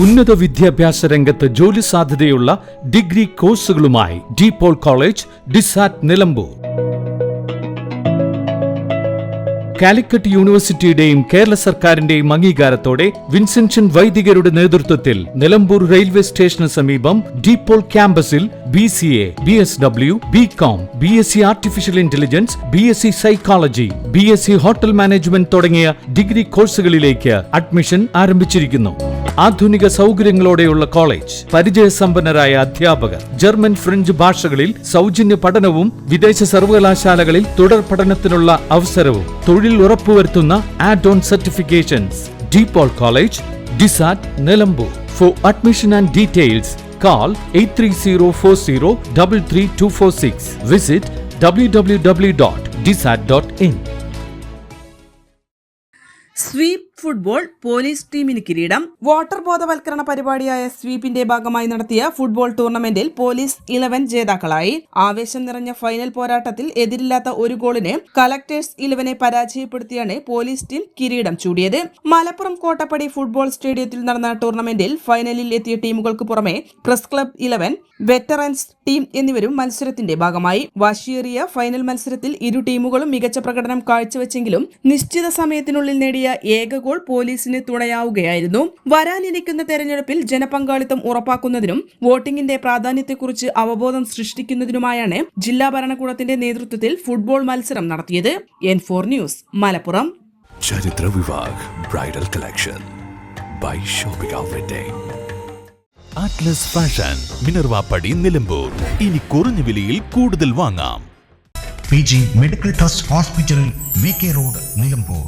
ഉന്നത വിദ്യാഭ്യാസ രംഗത്ത് ജോലി സാധ്യതയുള്ള ഡിഗ്രി കോഴ്സുകളുമായി DePaul കോളേജ്, ഡിസാറ്റ്, നിലമ്പൂർ. കാലിക്കറ്റ് യൂണിവേഴ്സിറ്റിയുടെയും കേരള സർക്കാരിന്റെയും അംഗീകാരത്തോടെ വിൻസെൻഷൻ വൈദികരുടെ നേതൃത്വത്തിൽ നിലമ്പൂർ റെയിൽവേ സ്റ്റേഷന് സമീപം DePaul ക്യാമ്പസിൽ BCA, BSW, BCom, BSc artificial intelligence, BSc psychology, BSc hotel management തുടങ്ങിയ ഡിഗ്രി കോഴ്സുകളിലേക്ക് അഡ്മിഷൻ ആരംഭിച്ചിരിക്കുന്നു. ആധുനിക സൗകര്യങ്ങളോടെയുള്ള കോളേജ്, പരിചയസമ്പന്നരായ അധ്യാപകർ, ജർമ്മൻ, ഫ്രഞ്ച് ഭാഷകളിൽ സൗജന്യ പഠനവും വിദേശ സർവകലാശാലകളിൽ തുടർ പഠനത്തിനുള്ള അവസരവും തൊഴിൽ ഉറപ്പുവരുത്തുന്ന add on certifications. DePaul college, DISAT, Nilambur. For admission and details call 8304033246. Visit www.disat.in. SVEEP football police ടീമിന് കിരീടം. വാട്ടർ ബോധവൽക്കരണ പരിപാടിയായ സ്വീപിന്റെ ഭാഗമായി നടത്തിയ ഫുട്ബോൾ ടൂർണമെന്റിൽ പോലീസ് 11 ജേതാക്കളായി. ആവേശം നിറഞ്ഞ ഫൈനൽ പോരാട്ടത്തിൽ എതിരില്ലാത്ത ഒരു ഗോളിന് കളക്ടേഴ്സ് 11 പരാജയപ്പെടുത്തിയാണ് പോലീസ് ടീം കിരീടം ചൂടിയത്. മലപ്പുറം കോട്ടപ്പടി ഫുട്ബോൾ സ്റ്റേഡിയത്തിൽ നടന്ന ടൂർണമെന്റിൽ ഫൈനലിൽ എത്തിയ ടീമുകൾക്ക് പുറമെ പ്രസ് ക്ലബ് 11, വെറ്ററൻസ് ടീം എന്നിവരും മത്സരത്തിന്റെ ഭാഗമായി. വാശിയേറിയ ഫൈനൽ മത്സരത്തിൽ ഇരു ടീമുകളും മികച്ച പ്രകടനം കാഴ്ചവെച്ചെങ്കിലും നിശ്ചിത സമയത്തിനുള്ളിൽ നേടിയ ഏക ഗോൾ പോലീസിന് തുണയാവുകയായിരുന്നു. വരാനിരിക്കുന്ന തെരഞ്ഞെടുപ്പിൽ ജനപങ്കാളിത്തം ഉറപ്പാക്കുന്നതിനും വോട്ടിംഗിന്റെ പ്രാധാന്യത്തെക്കുറിച്ച് അവബോധം സൃഷ്ടിക്കുന്നതിനുമായാണ് ജില്ലാ ഭരണകൂടത്തിന്റെ നേതൃത്വത്തിൽ ഫുട്ബോൾ മത്സരം നടത്തിയത്. N4 news, Malappuram. ചരിത്ര Vivah bridal collection by shopping outlet. Atlas fashion, Minervappadi, Nilambur. ഇനി കുറഞ്ഞ വിലയിൽ കൂടുതൽ വാങ്ങാം. PG medical trust hospital, VK road, Nilambur.